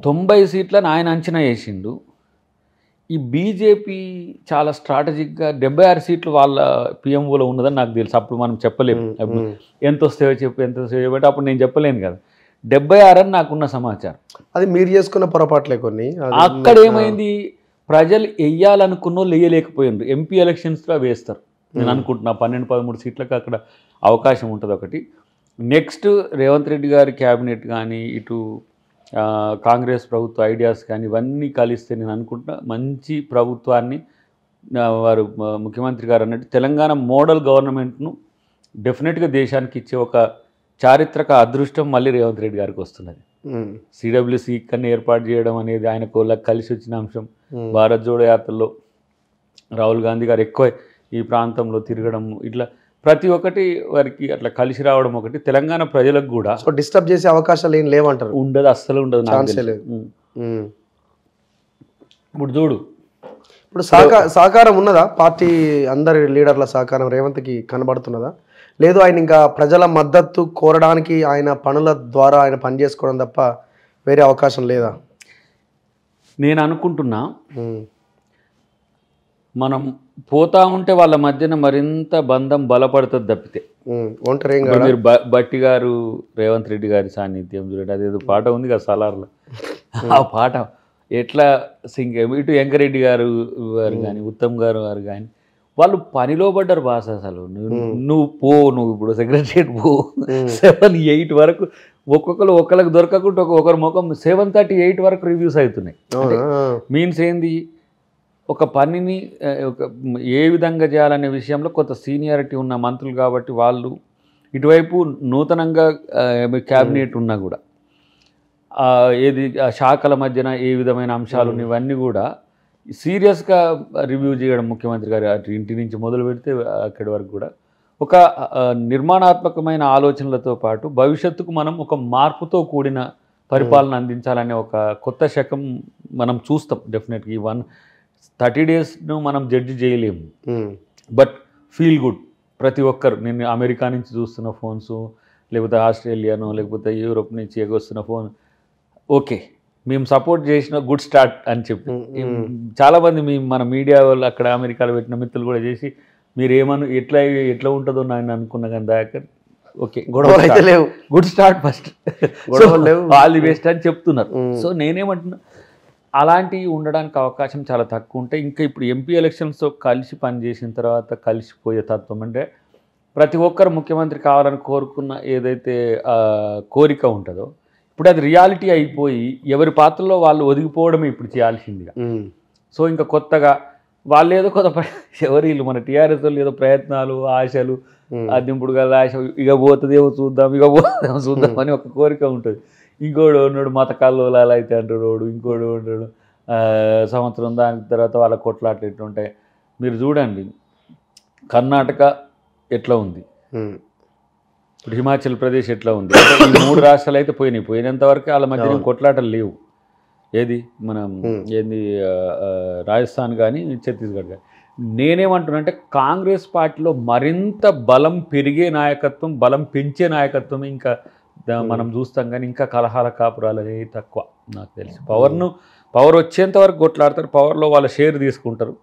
90 సీట్లను ఆయన అంచనా వేసిండు. ఈ బీజేపీ చాలా స్ట్రాటజిక్గా 76 సీట్లు వాళ్ళ పిఎంఓలో ఉన్నదని నాకు తెలుసు. అప్పుడు మనం చెప్పలేము ఎంత వస్తాయో ఎంత వస్తాయో చెప్పి అప్పుడు నేను చెప్పలేను కదా. 76 అని నాకున్న సమాచారం. అది మీరు చేసుకున్న పొరపాట్లే కొన్ని. అక్కడ ఏమైంది, ప్రజలు వేయాలనుకున్న వాళ్ళు వేయలేకపోయిండ్రు. ఎంపీ ఎలక్షన్స్లో వేస్తారు నేను అనుకుంటున్నా. 12-13 సీట్లకు అక్కడ అవకాశం ఉంటుంది ఒకటి. నెక్స్ట్ రేవంత్ రెడ్డి గారి క్యాబినెట్ కానీ ఇటు కాంగ్రెస్ ప్రభుత్వ ఐడియాస్ కానీ ఇవన్నీ కలిస్తే నేను అనుకుంటున్నా మంచి ప్రభుత్వాన్ని వారు ముఖ్యమంత్రి గారు అన్నట్టు తెలంగాణ మోడల్ గవర్నమెంట్ను డెఫినెట్గా దేశానికి ఇచ్చే ఒక చారిత్రక అదృష్టం మళ్ళీ రేవంత్ రెడ్డి గారికి వస్తున్నది. సిడబ్ల్యూసి కన్నా ఏర్పాటు చేయడం అనేది ఆయనకు కలిసి వచ్చిన అంశం. భారత్ జోడో యాత్రలో రాహుల్ గాంధీ గారు ఎక్కువ ఈ ప్రాంతంలో తిరగడం, ఇట్లా ప్రతి ఒక్కటి వారికి అట్లా కలిసి రావడం ఒకటి. తెలంగాణ ప్రజలకు కూడా డిస్టర్బ్ చేసే అవకాశాలు ఏం లేవంటారు? ఉండదు, అస్సలు ఉండదు. ఇప్పుడు చూడు, ఇప్పుడు సహకారం ఉన్నదా? పార్టీ అందరి లీడర్ల సహకారం రేవంత్కి కనబడుతున్నదా? లేదు ఆయన ఇంకా ప్రజల మద్దతు కోరడానికి ఆయన పనుల ద్వారా ఆయన పని చేసుకోవడం తప్ప వేరే అవకాశం లేదా? నేను అనుకుంటున్నా మనం పోతా ఉంటే వాళ్ళ మధ్యన మరింత బంధం బలపడుతుంది తప్పితే. మీరు బట్టి గారు రేవంత్ రెడ్డి గారి సాన్నిధ్యం చూడండి, అదేదో పాట ఉంది కదా సలార్లో, ఆ పాట ఎట్లా సింగ్. ఇటు వెంకరెడ్డి గారు కానీ ఉత్తమ్ గారు వారు కానీ వాళ్ళు పనిలో పడ్డారు బాస్. అసలు నువ్వు ఇప్పుడు సెక్రటరియట్ పో 7-8 వరకు ఒకరికి దొరకకుండా ఒకరి ముఖం 7:38 వరకు రివ్యూస్ అవుతున్నాయి. మీన్స్ ఏంది, ఒక పనిని ఏ విధంగా చేయాలనే విషయంలో కొంత సీనియారిటీ ఉన్న మంత్రులు కాబట్టి వాళ్ళు ఇటువైపు నూతనంగా క్యాబినెట్ ఉన్నా కూడా ఏది శాఖల మధ్యన ఏ విధమైన అంశాలు ఇవన్నీ కూడా సీరియస్గా రివ్యూ చేయడం ముఖ్యమంత్రి గారు అటు ఇంటి నుంచి మొదలు పెడితే అక్కడి వరకు కూడా ఒక నిర్మాణాత్మకమైన ఆలోచనలతో పాటు భవిష్యత్తుకు మనం ఒక మార్పుతో కూడిన పరిపాలన అందించాలనే ఒక కొత్త శకం మనం చూస్తాం. డెఫినెట్గా ఈ 30 డేస్ను మనం జడ్జి చేయలేము, బట్ ఫీల్ గుడ్ ప్రతి ఒక్కరు. నేను అమెరికా నుంచి చూస్తున్న ఫోన్స్, లేకపోతే ఆస్ట్రేలియానో లేకపోతే యూరోప్ నుంచి ఎగొస్తున్న ఫోన్, ఓకే మేము సపోర్ట్ చేసిన గుడ్ స్టార్ట్ అని చెప్పి చాలామంది మన మీడియా వాళ్ళు అక్కడ అమెరికాలో పెట్టిన మిత్రులు కూడా చేసి మీరు ఎట్లా ఉంటుందో నేను అనుకున్నా కానీ దాకా ఓకే గొడవలు అయితే లేవు, good start first, all the best అని చెప్తున్నారు. సో నేనేమంటున్నా, అలాంటివి ఉండడానికి అవకాశం చాలా తక్కువ ఉంటాయి. ఇంకా ఇప్పుడు ఎంపీ ఎలక్షన్స్తో కలిసి పనిచేసిన తర్వాత కలిసిపోయే తత్వం అంటే ప్రతి ఒక్కరు ముఖ్యమంత్రి కావాలని కోరుకున్న ఏదైతే కోరిక ఉంటుందో ఇప్పుడు అది రియాలిటీ అయిపోయి ఎవరి పాత్రలో వాళ్ళు ఒదిగిపోవడమే ఇప్పుడు చేయాల్సిందిగా. సో ఇంకా కొత్తగా వాళ్ళు ఏదో వీళ్ళు మన టీఆర్ఎస్ వాళ్ళు ఏదో ప్రయత్నాలు, ఆశలు, అదింపుడు కదా ఆశ, ఇక పోతుందేమో చూద్దాం అని ఒక కోరిక ఉంటుంది. ఇంకోడు ఉన్నాడు మతకాల్లో అలా అయితే అంటాడు, ఇంకోడు ఉంటాడు సంవత్సరం దాని తర్వాత వాళ్ళ కొట్లాట్లు ఎట్లుంటాయి. మీరు చూడండి కర్ణాటక ఎట్లా ఉంది, ఇప్పుడు హిమాచల్ ప్రదేశ్ ఎట్లా ఉంది. ఈ 3 రాష్ట్రాలు అయితే పోయినంత వరకు వాళ్ళ మధ్య కొట్లాటలు లేవు. ఏది మనం ఏంది రాజస్థాన్ కానీ ఛత్తీస్గఢ్ కానీ. నేనేమంటున్నా అంటే కాంగ్రెస్ పార్టీలో మరింత బలం పెరిగే నాయకత్వం, బలం పెంచే నాయకత్వం ఇంకా మనం చూస్తాం కానీ ఇంకా కలహాల కాపురాలు అనేవి తక్కువ నాకు తెలిసి. పవర్ వచ్చేంత వరకు కొట్లాడతారు, పవర్లో వాళ్ళ షేర్ తీసుకుంటారు,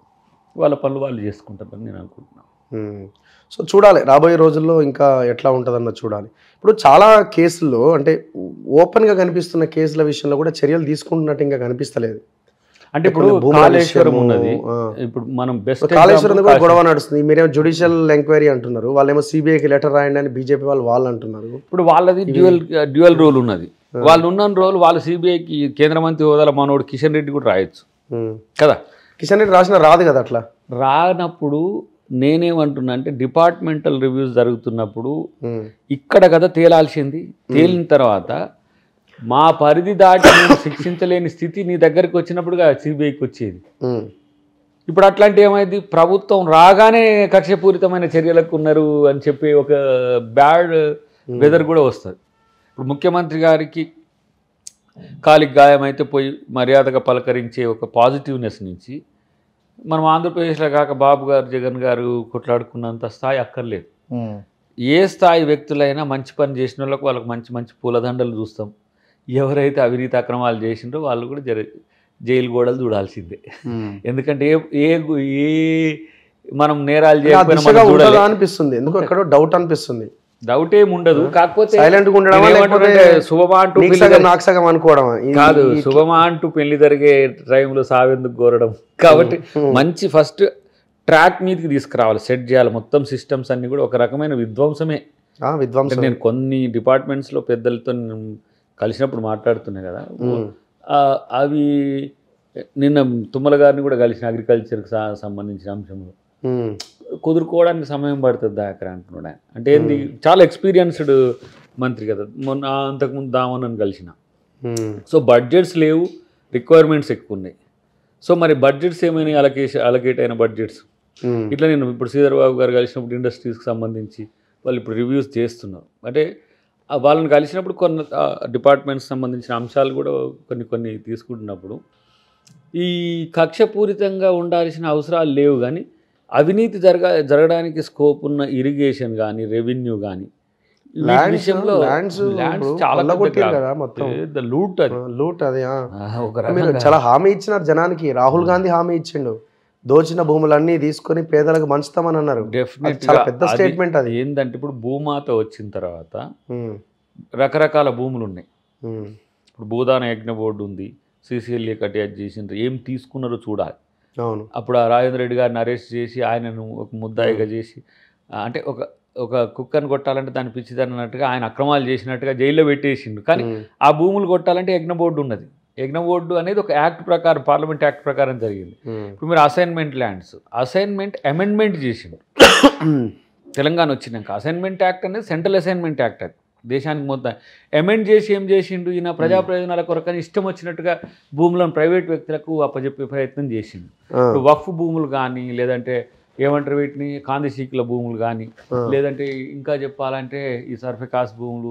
వాళ్ళ పనులు వాళ్ళు చేసుకుంటారు అని నేను అనుకుంటున్నాను. సో చూడాలి రాబోయే రోజుల్లో ఇంకా ఎట్లా ఉంటుందన్న చూడాలి. ఇప్పుడు చాలా కేసుల్లో అంటే ఓపెన్గా కనిపిస్తున్న కేసుల విషయంలో కూడా చర్యలు తీసుకుంటున్నట్టు ఇంకా కనిపిస్తలేదు. అంటే ఇప్పుడు కాళేశ్వరం ఉన్నది, ఇప్పుడు మనం బెస్ట్ కాళేశ్వరం కూడా గొడవ నడుస్తుంది. మీరేమో జ్యుడిషియల్ ఎంక్వైరీ అంటున్నారు, వాళ్ళేమో సిబిఐకి లెటర్ రాయండి అని బీజేపీ వాళ్ళు అంటున్నారు. ఇప్పుడు వాళ్ళది డ్యూయల్ రోల్ ఉన్నది. వాళ్ళు ఉన్న రోజులు వాళ్ళు సిబిఐకి కేంద్ర మంత్రి హోదాలో మనోడు కిషన్ రెడ్డి కూడా రాయొచ్చు కదా. కిషన్ రెడ్డి రాసిన రాదు కదా. అట్లా రానప్పుడు నేనేమంటున్నా అంటే డిపార్ట్మెంటల్ రివ్యూస్ జరుగుతున్నప్పుడు ఇక్కడ కదా తేలాల్సింది. తేలిన తర్వాత మా పరిధి దాటి శిక్షించలేని స్థితి నీ దగ్గరికి వచ్చినప్పుడుగా సిబిఐకి వచ్చేది. ఇప్పుడు అట్లాంటి ఏమైంది, ప్రభుత్వం రాగానే కక్షపూరితమైన చర్యలకు ఉన్నారు అని చెప్పి ఒక బ్యాడ్ వెదర్ కూడా వస్తుంది. ఇప్పుడు ముఖ్యమంత్రి గారికి కాలికి గాయమైతే పోయి మర్యాదగా పలకరించే ఒక పాజిటివ్నెస్ నుంచి మనం ఆంధ్రప్రదేశ్లో కాక బాబు గారు జగన్ గారు కొట్లాడుకున్నంత స్థాయి అక్కర్లేదు. ఏ స్థాయి వ్యక్తులైనా మంచి పని చేసిన వాళ్ళకి మంచి మంచి పూలదండలు చూస్తాం. ఎవరైతే అవినీతి అక్రమాలు చేసిండ్రో వాళ్ళు కూడా జైలు గోడలు చూడాల్సిందే. ఎందుకంటే ఏ మనం నేరాలు చేయకపోయినా అనిపిస్తుంది, ఎందుకు ఎక్కడో డౌట్ అనిపిస్తుంది. డౌట్ ఏమి ఉండదు, కాకపోతే శుభమా అంటూ పెళ్లి జరిగే టైంలో సావెందుకు కోరడం. కాబట్టి మంచి ఫస్ట్ ట్రాక్ మీదకి తీసుకురావాలి, సెట్ చేయాలి మొత్తం సిస్టమ్స్ అన్ని కూడా. ఒక రకమైన విధ్వంసమే. నేను కొన్ని డిపార్ట్మెంట్స్లో పెద్దలతో కలిసినప్పుడు మాట్లాడుతున్నాయి కదా, అవి నిన్న తుమ్మల గారిని కూడా కలిసిన అగ్రికల్చర్కి సంబంధించిన అంశంలో కుదురుకోవడానికి సమయం పడుతుంది దయాకర్ అంటున్నాడు ఆయన. అంటే ఏంది, చాలా ఎక్స్పీరియన్స్డ్ మంత్రి కదా, మొన్న అంతకుముందు దామోనని కలిసిన. సో బడ్జెట్స్ లేవు, రిక్వైర్మెంట్స్ ఎక్కువ ఉన్నాయి. సో మరి బడ్జెట్స్ ఏమైనా అలకేట్ అయిన బడ్జెట్స్ ఇట్లా నేను ఇప్పుడు శ్రీధర్ బాబు గారు కలిసినప్పుడు ఇండస్ట్రీస్కి సంబంధించి వాళ్ళు ఇప్పుడు రివ్యూస్ చేస్తున్నారు. అంటే వాళ్ళని కలిసినప్పుడు కొన్ని డిపార్ట్మెంట్స్ సంబంధించిన అంశాలు కూడా కొన్ని తీసుకుంటున్నప్పుడు ఈ కక్షపూరితంగా ఉండాల్సిన అవసరాలు లేవు, కానీ అవినీతి జరగడానికి స్కోప్ ఉన్న ఇరిగేషన్ కానీ రెవెన్యూ కానీ విషయంలో లూట్ అది చాలా హామీ ఇచ్చినారు జనానికి. రాహుల్ గాంధీ హామీ ఇచ్చిండు, దోచిన భూములన్నీ తీసుకొని పేదలకు పంచుతామని అన్నారు. చాలా పెద్ద స్టేట్మెంట్ అది. ఏంటంటే ఇప్పుడు భూమాత వచ్చిన తర్వాత రకరకాల భూములు ఉన్నాయి. ఇప్పుడు భూదాన యజ్ఞ బోర్డు ఉంది, సిసిఎల్ఏ కట్యాజ్ చేసిండ్రు, ఏం తీసుకున్నారో చూడాలి. అవును, అప్పుడు ఆ రాజేంద్ర రెడ్డి గారిని అరెస్ట్ చేసి ఆయనను ఒక ముద్దాయిగా చేసి, అంటే ఒక కుక్కను కొట్టాలంటే దాన్ని పిచ్చిదని అన్నట్టుగా ఆయన అక్రమాలు చేసినట్టుగా జైల్లో పెట్టేసిండు. కానీ ఆ భూములు కొట్టాలంటే యజ్ఞ బోర్డు ఉన్నది. యజ్ఞ బోర్డు అనేది ఒక యాక్ట్ ప్రకారం, పార్లమెంట్ యాక్ట్ ప్రకారం జరిగింది. ఇప్పుడు మీరు అసైన్మెంట్ ల్యాండ్స్ అమెండ్మెంట్ చేసిండు తెలంగాణ వచ్చినాక. అసైన్మెంట్ యాక్ట్ అనేది సెంట్రల్ అసైన్మెంట్ యాక్ట్, అది దేశానికి మొత్తం అమెండ్ చేసి ఏం చేసిండు, ఈయన ప్రజా ప్రయోజనాల కొరకని ఇష్టం వచ్చినట్టుగా భూములను ప్రైవేట్ వ్యక్తులకు అప్పచెప్పే ప్రయత్నం చేసిండు. ఇప్పుడు వక్ఫ్ భూములు కానీ, లేదంటే ఏమంటారు వీటిని కాందిశీకుల భూములు కానీ, లేదంటే ఇంకా చెప్పాలంటే ఈ సర్ఫికాస్ భూములు,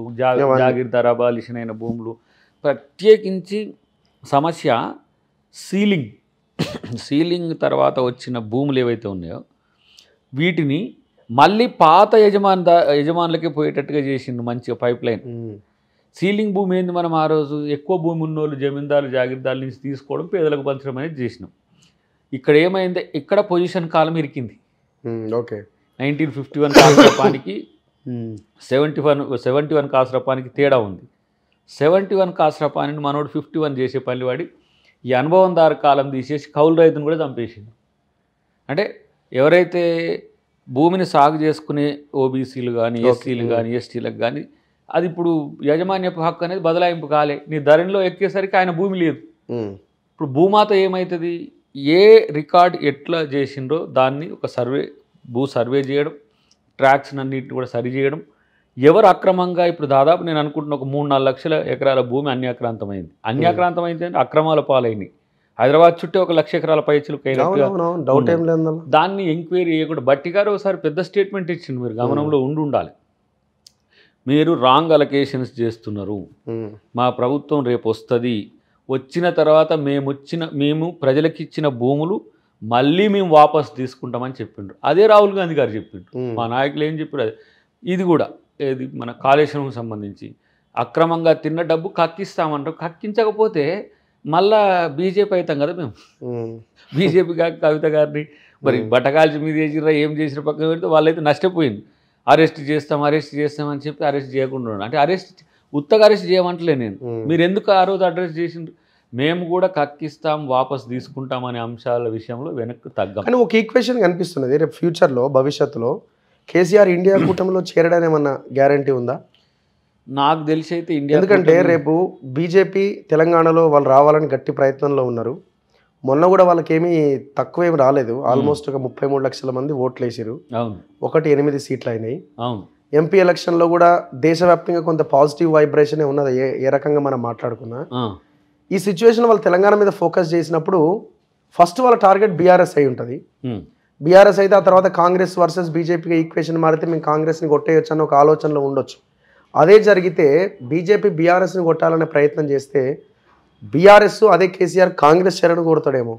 జాగీర్దార్ అబాలిషన్ అయిన భూములు, ప్రత్యేకించి సమస్య సీలింగ్ తర్వాత వచ్చిన భూములు ఏవైతే ఉన్నాయో వీటిని మళ్ళీ పాత యజమానులకే పోయేటట్టుగా చేసిండు మంచిగా పైప్ లైన్. సీలింగ్ భూమి ఏంది, మనం ఆ రోజు ఎక్కువ భూమి ఉన్నోళ్ళు జమీందారు జాగీర్దారుల నుంచి తీసుకోవడం, పేదలకు పంచడం అనేది చేసినాం. ఇక్కడ ఏమైంది, ఇక్కడ పొజిషన్ కాలం ఇరికింది. ఓకే, 1951 కాసరపానికి 71 కాసరపానికి తేడా ఉంది. 71 కాసరపానిని మనోడు 51 చేసే పని వాడి ఈ అనుభవందారు కాలం తీసేసి కౌలు రైతును కూడా చంపేసింది. అంటే ఎవరైతే భూమిని సాగు చేసుకునే ఓబీసీలు కానీ, ఎస్సీలు కానీ, ఎస్టీలకు కానీ అది ఇప్పుడు యాజమాన్యపు హక్కు అనేది బదలాయింపు కాలే. నీ ధరణిలో ఎక్కేసరికి ఆయన భూమి లేదు. ఇప్పుడు భూమాత ఏమవుతుంది, ఏ రికార్డ్ ఎట్లా చేసిండ్రో దాన్ని ఒక భూ సర్వే చేయడం, ట్రాక్స్ అన్నిటిని కూడా సరి చేయడం. ఎవరు అక్రమంగా ఇప్పుడు దాదాపు నేను అనుకుంటున్న ఒక 3-4 లక్షల ఎకరాల భూమి అన్యాక్రాంతమైంది. అంటే అక్రమాల పాలైంది. హైదరాబాద్ చుట్టూ 1 లక్ష ఎకరాల పైచులు దాన్ని ఎంక్వైరీ చేయకుండా బట్టి గారు ఒకసారి పెద్ద స్టేట్మెంట్ ఇచ్చిండు, మీరు గమనంలో ఉండాలి. మీరు రాంగ్ అలొకేషన్స్ చేస్తున్నారు, మా ప్రభుత్వం రేపు వస్తుంది, వచ్చిన తర్వాత మేము ప్రజలకు ఇచ్చిన భూములు మళ్ళీ మేము వాపసు తీసుకుంటామని చెప్పిండ్రు. అదే రాహుల్ గాంధీ గారు చెప్పిండ్రు. మా నాయకులు ఏం చెప్పారు, అది ఇది కూడా ఏది మన కాళేశ్వరం సంబంధించి అక్రమంగా తిన్న డబ్బు కక్కిస్తామంటారు. కక్కించకపోతే మళ్ళా బీజేపీ అవుతాం కదా మేము. బీజేపీ కవిత గారిని మరి బట్టకాల్చి మీద చేసిరా, ఏం చేసిన పక్కన పెడితే వాళ్ళైతే నష్టపోయింది. అరెస్ట్ చేస్తామని చెప్పి అరెస్ట్ చేయకుండా ఉన్నాడు. అంటే ఉత్తగా అరెస్ట్ చేయమంటలే నేను, మీరు ఎందుకు ఆ రోజు అరెస్ట్ చేసిండ్రు, మేము కూడా కక్కిస్తాం, వాపస్ తీసుకుంటాం అనే అంశాల విషయంలో వెనక్కి తగ్గాం. కానీ ఒక ఈక్వేషన్ కనిపిస్తున్నది, రేపు ఫ్యూచర్లో భవిష్యత్తులో కేసీఆర్ ఇండియా కూటమిలో చేరడానికి ఏమన్నా గ్యారంటీ ఉందా? నాకు తెలిసి అయితే ఇండియా, ఎందుకంటే రేపు బీజేపీ తెలంగాణలో వాళ్ళు రావాలని గట్టి ప్రయత్నంలో ఉన్నారు. మొన్న కూడా వాళ్ళకేమీ తక్కువేమి రాలేదు, ఆల్మోస్ట్ ఒక 33 లక్షల మంది ఓట్లు వేసారు. 8 సీట్లు అయినాయి. ఎంపీ ఎలక్షన్లో కూడా దేశవ్యాప్తంగా కొంత పాజిటివ్ వైబ్రేషన్ ఉన్నది. ఏ రకంగా మనం మాట్లాడుకున్నా ఈ సిచ్యువేషన్ వాళ్ళు తెలంగాణ మీద ఫోకస్ చేసినప్పుడు ఫస్ట్ వాళ్ళ టార్గెట్ బీఆర్ఎస్ అయి ఉంటుంది. బీఆర్ఎస్ అయితే ఆ తర్వాత కాంగ్రెస్ వర్సెస్ బీజేపీగా ఈక్వేషన్ మారితే మేము కాంగ్రెస్ని కొట్టేయచ్చు అన్న ఒక ఆలోచనలో ఉండొచ్చు. అదే జరిగితే బీజేపీ బీఆర్ఎస్ని కొట్టాలనే ప్రయత్నం చేస్తే బీఆర్ఎస్ అదే కేసీఆర్ కాంగ్రెస్ చరణ్ కోరుతాడేమో.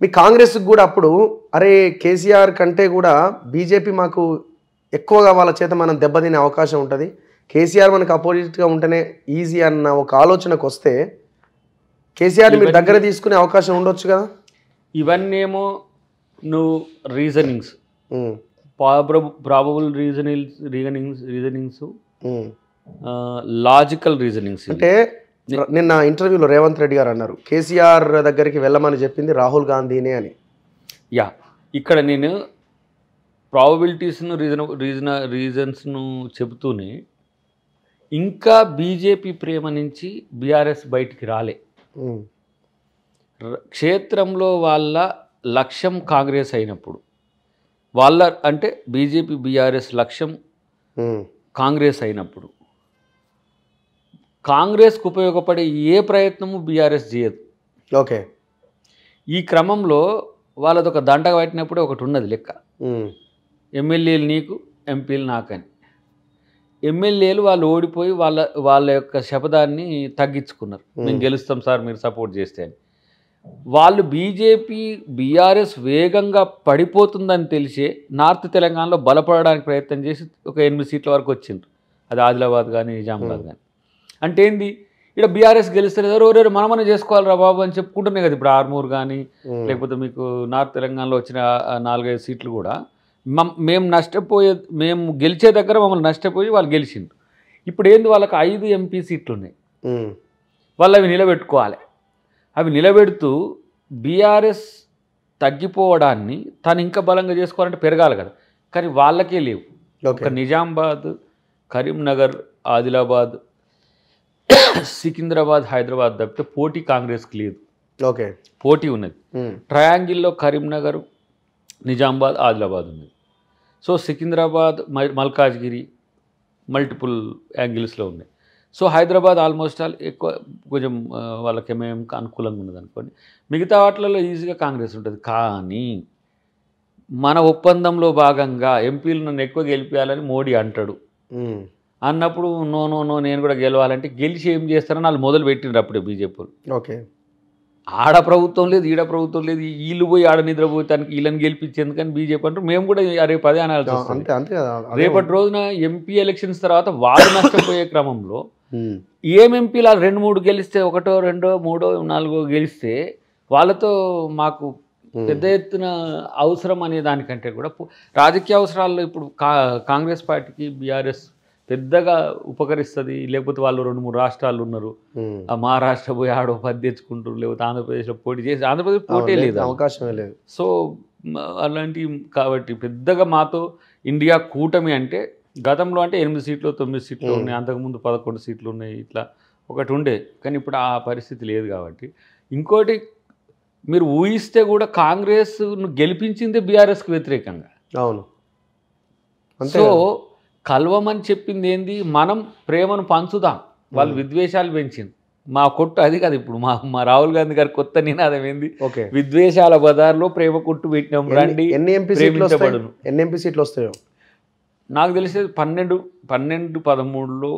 మీ కాంగ్రెస్కి కూడా అప్పుడు అరే కేసీఆర్ కంటే కూడా బీజేపీ మాకు ఎక్కువగా వాళ్ళ చేత మనం దెబ్బతినే అవకాశం ఉంటుంది, కేసీఆర్ మనకు అపోజిట్గా ఉంటేనే ఈజీ అన్న ఒక ఆలోచనకు వస్తే కేసీఆర్ మీరు దగ్గర తీసుకునే అవకాశం ఉండొచ్చు కదా. ఇవన్నీ ఏమో నువ్వు reasonings, probable reasonings, logical reasonings. అంటే నిన్న ఇంటర్వ్యూలో రేవంత్ రెడ్డి గారు అన్నారు కేసీఆర్ దగ్గరికి వెళ్ళమని చెప్పింది రాహుల్ గాంధీనే అని. యా, ఇక్కడ నేను ప్రాబబిలిటీస్ను రీజన్స్ను చెబుతూనే ఇంకా బీజేపీ ప్రేమ నుంచి బీఆర్ఎస్ బయటికి రాలే. క్షేత్రంలో వాళ్ళ లక్ష్యం కాంగ్రెస్ అయినప్పుడు, వాళ్ళ అంటే బీజేపీ బీఆర్ఎస్ లక్ష్యం కాంగ్రెస్ అయినప్పుడు, కాంగ్రెస్కు ఉపయోగపడే ఏ ప్రయత్నము బీఆర్ఎస్ చేయదు. ఓకే. ఈ క్రమంలో వాళ్ళదొక దండగ పట్టినప్పుడు ఒకటి ఉన్నది లెక్క, ఎమ్మెల్యేలు నీకు ఎంపీలు నాకని. ఎమ్మెల్యేలు వాళ్ళు ఓడిపోయి వాళ్ళ యొక్క శపథాన్ని తగ్గించుకున్నారు, మేము గెలుస్తాం సార్ మీరు సపోర్ట్ చేస్తే అని. వాళ్ళు బీజేపీ బీఆర్ఎస్ వేగంగా పడిపోతుందని తెలిసే నార్త్ తెలంగాణలో బలపడడానికి ప్రయత్నం చేసి ఒక 8 సీట్ల వరకు వచ్చిండ్రు. అది ఆదిలాబాద్ కానీ నిజామాబాద్ కానీ. అంటే ఏంది, ఇక్కడ బీఆర్ఎస్ గెలిస్తే ఎవరెవరు మనమనే చేసుకోవాలిరా బాబు అని చెప్పుకుంటున్నాయి కదా. ఇప్పుడు ఆర్మూర్ కానీ లేకపోతే మీకు నార్త్ తెలంగాణలో వచ్చిన 4-5 సీట్లు కూడా మేము గెలిచే దగ్గర మమ్మల్ని నష్టపోయి వాళ్ళు గెలిచిండ్రు. ఇప్పుడు ఏంది, వాళ్ళకి 5 ఎంపీ సీట్లు ఉన్నాయి, వాళ్ళు అవి నిలబెట్టుకోవాలి. అవి నిలబెడుతూ బీఆర్ఎస్ తగ్గిపోవడాన్ని తను ఇంకా బలంగా చేసుకోవాలంటే పెరగాలి కదా, కానీ వాళ్ళకే లేవు. ఒక నిజామాబాద్, కరీంనగర్, ఆదిలాబాద్, సికింద్రాబాద్, హైదరాబాద్ తప్పితే పోటీ కాంగ్రెస్కి లేదు. ఓకే, పోటీ ఉన్నది. ట్రయాంగిల్లో కరీంనగర్, నిజామాబాద్, ఆదిలాబాద్ ఉన్నది. సో సికింద్రాబాద్, మల్కాజ్గిరి మల్టిపుల్ యాంగిల్స్లో ఉన్నాయి. సో హైదరాబాద్ ఆల్మోస్ట్ ఆల్ ఎక్కువ కొంచెం వాళ్ళకి ఏమేమి అనుకూలంగా ఉన్నది అనుకోండి. మిగతా వాటిలలో ఈజీగా కాంగ్రెస్ ఉంటుంది. కానీ మన ఒప్పందంలో భాగంగా ఎంపీలు నన్ను ఎక్కువ గెలిపించాలని మోడీ అంటాడు. అన్నప్పుడు నో నో నో నేను కూడా గెలవాలంటే గెలిచి ఏం చేస్తారని వాళ్ళు మొదలు పెట్టిండ్రు అప్పుడే బీజేపీ. ఓకే, ఆడ ప్రభుత్వం లేదు, ఈడ ప్రభుత్వం లేదు, వీళ్ళు పోయి ఆడ నిద్రపోతానికి వీళ్ళని గెలిపించేందుకని బీజేపీ అంటారు. మేము కూడా రేపు అదే అనాల్సి వస్తుంది. రేపటి రోజున ఎంపీ ఎలక్షన్స్ తర్వాత వాళ్ళు నష్టపోయే క్రమంలో ఏం ఎంపీలు 2-3 గెలిస్తే, 1, 2, 3, 4 గెలిస్తే వాళ్ళతో మాకు పెద్ద ఎత్తున అవసరం అనే దానికంటే కూడా రాజకీయ అవసరాల్లో ఇప్పుడు కాంగ్రెస్ పార్టీకి బీఆర్ఎస్ పెద్దగా ఉపకరిస్తుంది. లేకపోతే వాళ్ళు 2-3 రాష్ట్రాలు ఉన్నారు, ఆ మహారాష్ట్ర పోయి ఆడో 10 తెచ్చుకుంటారు, లేకపోతే ఆంధ్రప్రదేశ్లో పోటీ చేసి ఆంధ్రప్రదేశ్ పోటీ లేదు, అవకాశమే లేదు. సో అలాంటి కాబట్టి పెద్దగా మాతో ఇండియా కూటమి అంటే గతంలో అంటే 8 సీట్లు 9 సీట్లు ఉన్నాయి, అంతకుముందు 11 సీట్లు ఉన్నాయి, ఇట్లా ఒకటి ఉండే. కానీ ఇప్పుడు ఆ పరిస్థితి లేదు. కాబట్టి ఇంకోటి మీరు ఊహిస్తే కూడా కాంగ్రెస్ను గెలిపించిందే బీఆర్ఎస్కి వ్యతిరేకంగా. అవును. సో కలవమని చెప్పింది ఏంది, మనం ప్రేమను పంచుదాం, వాళ్ళు విద్వేషాలు పెంచింది. మా కొట్టు అది కాదు. ఇప్పుడు మా రాహుల్ గాంధీ గారి కొత్త నినాదం ఏంది, విద్వేషాల బజార్లో ప్రేమ కొట్టు పెట్టినాం రండి. ఎన్ని ఎంపీ సీట్లు వస్తాయో నాకు తెలిసేది 12-13లో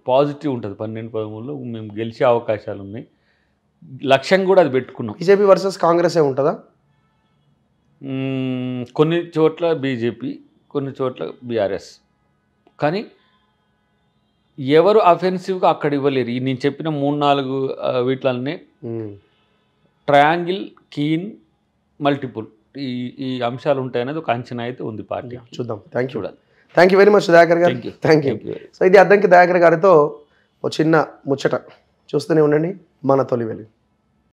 పాజిటివ్ ఉంటుంది. 12-13లో మేము గెలిచే అవకాశాలు ఉన్నాయి. లక్ష్యం కూడా అది పెట్టుకున్నాం. బీజేపీ వర్సెస్ కాంగ్రెస్ ఉంటుందా? కొన్ని చోట్ల బీజేపీ, కొన్ని చోట్ల బీఆర్ఎస్. కానీ ఎవరు అఫెన్సివ్గా అక్కడ ఇవ్వలేరు. ఈ నేను చెప్పిన 3-4 వీటిలనే ట్రయాంగిల్, కీన్, మల్టిపుల్ ఈ అంశాలు ఉంటాయనేది ఒక అంచనా అయితే ఉంది పార్టీ. చూద్దాం. Thank you very much Dayakar garu. Thank you. So ఇది అద్దంకి దయాకర్ గారితో ఒక చిన్న ముచ్చట. చూస్తూనే ఉండండి మన తొలి వెలుగు.